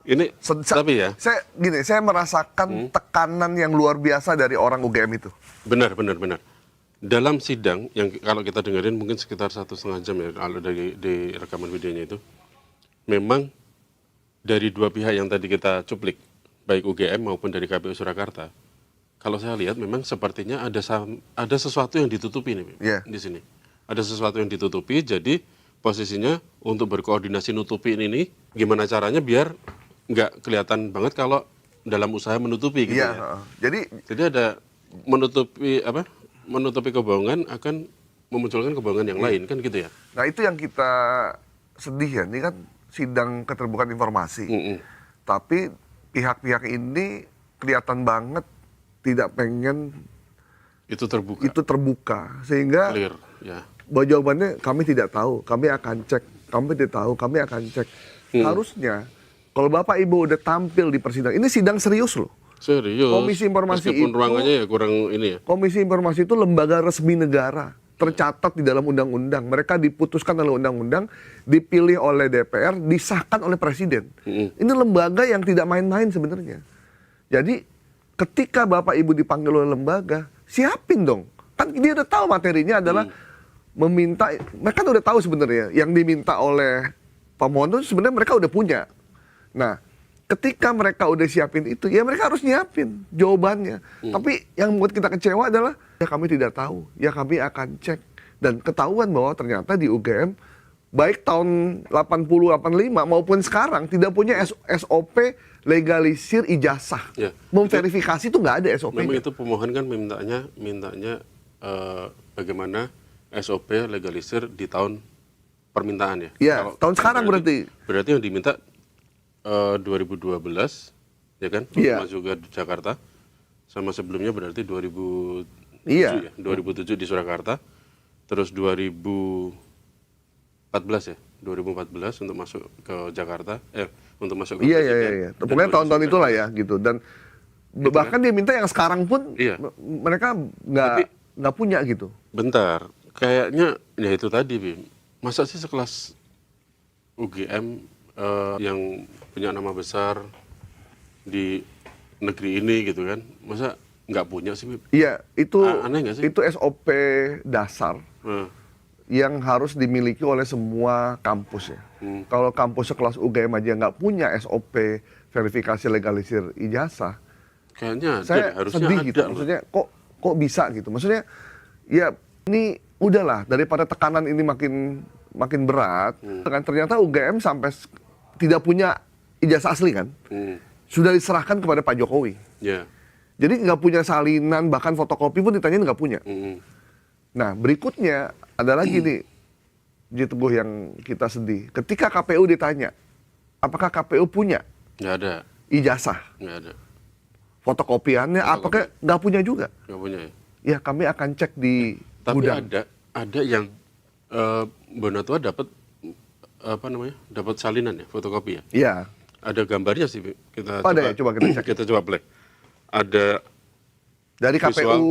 Ini tapi ya, saya merasakan tekanan yang luar biasa dari orang UGM itu. benar. Dalam sidang yang kalau kita dengerin mungkin sekitar 1,5 jam ya, kalau di rekaman videonya itu, memang dari dua pihak yang tadi kita cuplik, baik UGM maupun dari KPU Surakarta, kalau saya lihat memang sepertinya ada sesuatu yang ditutupi nih di sini. Ada sesuatu yang ditutupi, jadi posisinya untuk berkoordinasi nutupin ini, gimana caranya biar nggak kelihatan banget kalau dalam usaha menutupi gitu ya. Jadi ada menutupi kebohongan akan memunculkan kebohongan yang lain kan gitu ya. Nah itu yang kita sedih ya, ini kan sidang keterbukaan informasi. Tapi pihak-pihak ini kelihatan banget tidak pengen itu terbuka. Sehingga clear, ya. Bahwa jawabannya kami tidak tahu, kami akan cek, kami tidak tahu, kami akan cek. Harusnya kalau Bapak Ibu udah tampil di persidangan, ini sidang serius loh. Serius. Komisi Informasi meskipun itu, ruangannya ya kurang ini ya. Komisi Informasi itu lembaga resmi negara, tercatat di dalam undang-undang. Mereka diputuskan oleh undang-undang, dipilih oleh DPR, disahkan oleh Presiden. Ini lembaga yang tidak main-main sebenarnya. Jadi ketika Bapak Ibu dipanggil oleh lembaga, siapin dong. Kan dia udah tahu materinya adalah meminta, mereka udah tahu sebenarnya yang diminta oleh pemohon itu sebenarnya mereka udah punya. Nah, ketika mereka udah siapin itu, ya mereka harus nyiapin jawabannya. Tapi yang membuat kita kecewa adalah, ya kami tidak tahu, ya kami akan cek. Dan ketahuan bahwa ternyata di UGM, baik tahun 80-85 maupun sekarang, tidak punya SOP legalisir ijazah. Ya, memverifikasi itu nggak ada SOP-nya. Memang itu pemohon kan mintanya bagaimana SOP legalisir di tahun permintaan ya. Ya, tahun sekarang berarti. Berarti yang diminta 2012 ya kan, masuk ke Jakarta, sama sebelumnya berarti 2007 ya, 2007 di Surakarta, terus 2014 ya, 2014 untuk masuk ke Jakarta, untuk masuk ke Iya. Pokoknya tahun-tahun itulah ya gitu. Dan gitu bahkan kan? Dia minta yang sekarang pun mereka nggak punya gitu. Bentar, kayaknya ya itu tadi Bim, masa sih sekelas UGM yang punya nama besar di negeri ini gitu kan, masa nggak punya sih Bim? Iya, itu aneh nggak sih? Itu SOP dasar yang harus dimiliki oleh semua kampus ya. Kalau kampus sekelas UGM aja nggak punya SOP verifikasi legalisir ijazah, kayaknya saya sedih gitu. Maksudnya kok bisa gitu? Maksudnya ya ini udahlah, daripada tekanan ini makin berat. Kan ternyata UGM sampai tidak punya ijazah asli kan, sudah diserahkan kepada Pak Jokowi. Jadi nggak punya salinan, bahkan fotokopi pun ditanya nggak punya. Nah berikutnya ada lagi nih, Ji Teguh, yang kita sedih. Ketika KPU ditanya, apakah KPU punya? Nggak ada. Ijazah? Nggak ada. Fotokopiannya apakah nggak punya juga? Nggak punya ya. Ya kami akan cek di gudang. Tapi ada yang Bonatua dapat dapat salinan ya, fotokopi ya. Iya. Ada gambarnya sih, kita coba kita cek. Kita coba play. Ada dari KPU visual,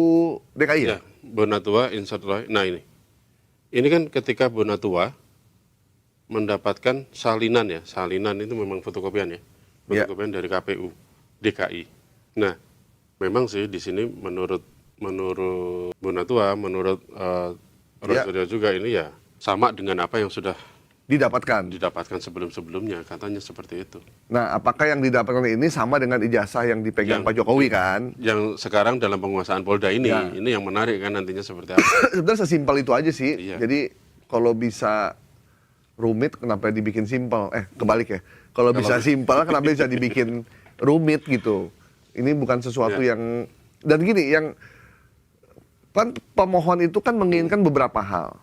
DKI ya? Bonatua Insert Roy. Nah ini kan ketika Bonatua mendapatkan salinan ya, salinan itu memang fotokopian ya, fotokopian dari KPU DKI. Nah memang sih di sini menurut Bonatua, menurut Roy juga ini ya sama dengan apa yang sudah didapatkan sebelum-sebelumnya, katanya seperti itu. Nah, apakah yang didapatkan ini sama dengan ijazah yang dipegang Pak Jokowi kan? Yang sekarang dalam penguasaan Polda ini, ini yang menarik kan nantinya seperti apa? Sebenarnya sesimpel itu aja sih. Jadi kalau bisa rumit, kenapa dibikin simpel? Kebalik ya. Kalau bisa simpel, kenapa bisa dibikin rumit gitu? Ini bukan sesuatu yang, dan gini, yang kan pemohon itu kan menginginkan beberapa hal.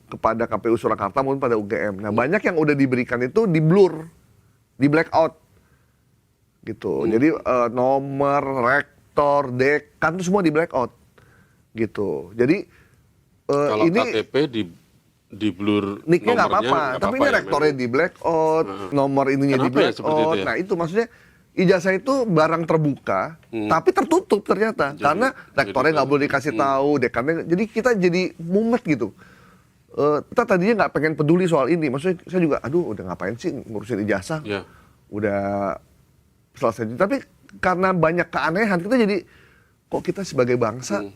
Kepada KPU Surakarta maupun pada UGM. Nah banyak yang udah diberikan itu di blur, di blackout gitu. Jadi nomor, rektor, dekan itu semua di blackout gitu. Jadi kalau ini KTP di blur, nicknya nggak apa-apa, tapi ini rektornya di blackout, nomor ininya di blackout. Nah itu maksudnya ijazah itu barang terbuka, tapi tertutup ternyata. Karena rektornya nggak boleh dikasih tahu, dekannya. Jadi kita jadi mumet gitu. Kita tadinya nggak pengen peduli soal ini. Maksudnya saya juga, udah ngapain sih ngurusin ijazah? udah selesai. Tapi karena banyak keanehan kita jadi kok kita sebagai bangsa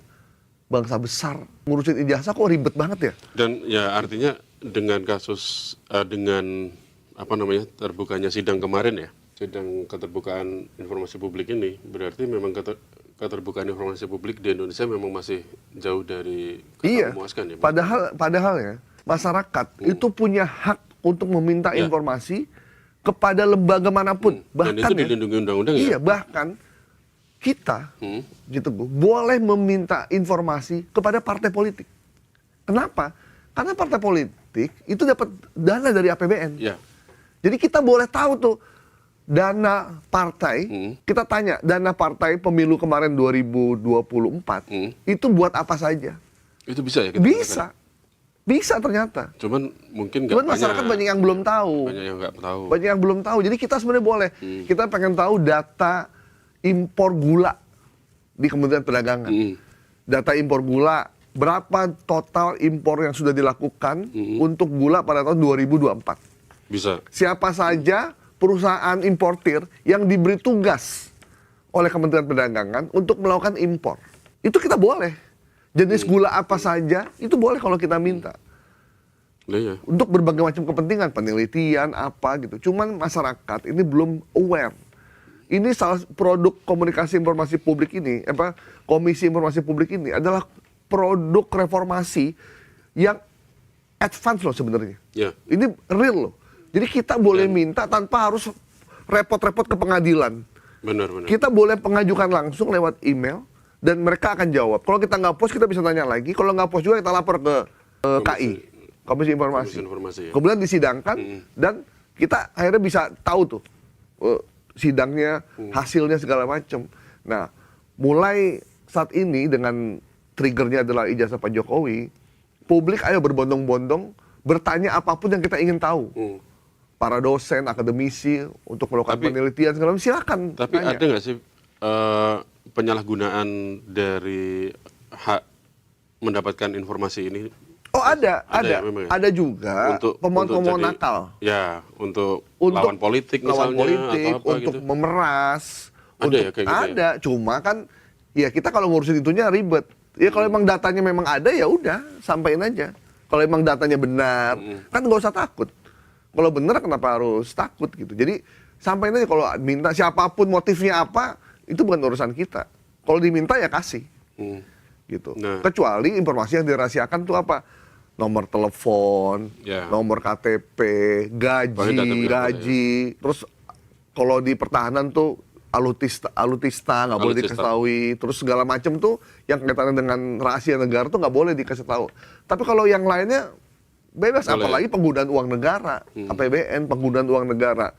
besar ngurusin ijazah kok ribet banget ya. Dan ya artinya dengan kasus dengan terbukanya sidang kemarin ya, sidang keterbukaan informasi publik ini berarti memang keterbukaan informasi publik di Indonesia memang masih jauh dari kata memuaskan ya. Padahal ya masyarakat itu punya hak untuk meminta informasi kepada lembaga manapun. Bahkan dan itu dilindungi undang-undang ya. Iya, bahkan kita gitu Bu, boleh meminta informasi kepada partai politik. Kenapa? Karena partai politik itu dapat dana dari APBN. Ya. Jadi kita boleh tahu tuh dana partai, kita tanya dana partai pemilu kemarin 2024 itu buat apa saja? Itu bisa ya? Bisa. Bisa ternyata. Cuman mungkin nggak Cuman masyarakat banyak yang belum tahu. Banyak yang nggak tahu. Banyak yang belum tahu. Jadi kita sebenarnya boleh. Kita pengen tahu data impor gula di Kementerian Perdagangan. Data impor gula, berapa total impor yang sudah dilakukan untuk gula pada tahun 2024. Bisa. Siapa saja perusahaan importir yang diberi tugas oleh Kementerian Perdagangan untuk melakukan impor. Itu kita boleh. Jenis gula apa saja, itu boleh kalau kita minta. Ya. Untuk berbagai macam kepentingan, penelitian, apa gitu. Cuman masyarakat ini belum aware. Ini salah produk komunikasi informasi publik ini, Komisi Informasi Publik ini adalah produk reformasi yang advance loh sebenarnya. Ya. Ini real loh. Jadi kita boleh minta tanpa harus repot-repot ke pengadilan. Benar. Kita boleh pengajukan langsung lewat email dan mereka akan jawab. Kalau kita nggak post, kita bisa tanya lagi. Kalau nggak post juga kita lapor ke KI, Komisi Informasi. Ya. Kemudian disidangkan dan kita akhirnya bisa tahu tuh sidangnya, hasilnya segala macam. Nah, mulai saat ini dengan triggernya adalah ijazah Pak Jokowi, publik ayo berbondong-bondong bertanya apapun yang kita ingin tahu. Para dosen, akademisi untuk melakukan penelitian segala macam silakan. Tapi tanya. ada nggak sih penyalahgunaan dari hak mendapatkan informasi ini? Oh ada ya? Ada juga pemohon-pemohon nakal. Ya, untuk lawan politik misalnya, lawan politik, atau apa untuk gitu. memeras. Ada ya kayak gitu? Ada, cuma kan ya kita kalau ngurusin itunya ribet. Ya kalau emang datanya memang ada ya udah, sampaikan aja. Kalau emang datanya benar, kan nggak usah takut. Kalau benar kenapa harus takut gitu. Jadi sampaikan aja kalau minta siapapun motifnya apa, itu bukan urusan kita. Kalau diminta ya kasih. Gitu. Nah. Kecuali informasi yang dirahasiakan tuh apa? Nomor telepon, nomor KTP, gaji. Terus kalau di pertahanan tuh alutista nggak boleh dikasih tahu. Terus segala macam tuh yang kaitannya dengan rahasia negara tuh nggak boleh dikasih tahu. Tapi kalau yang lainnya bebas, apalagi penggunaan uang negara, APBN, penggunaan uang negara.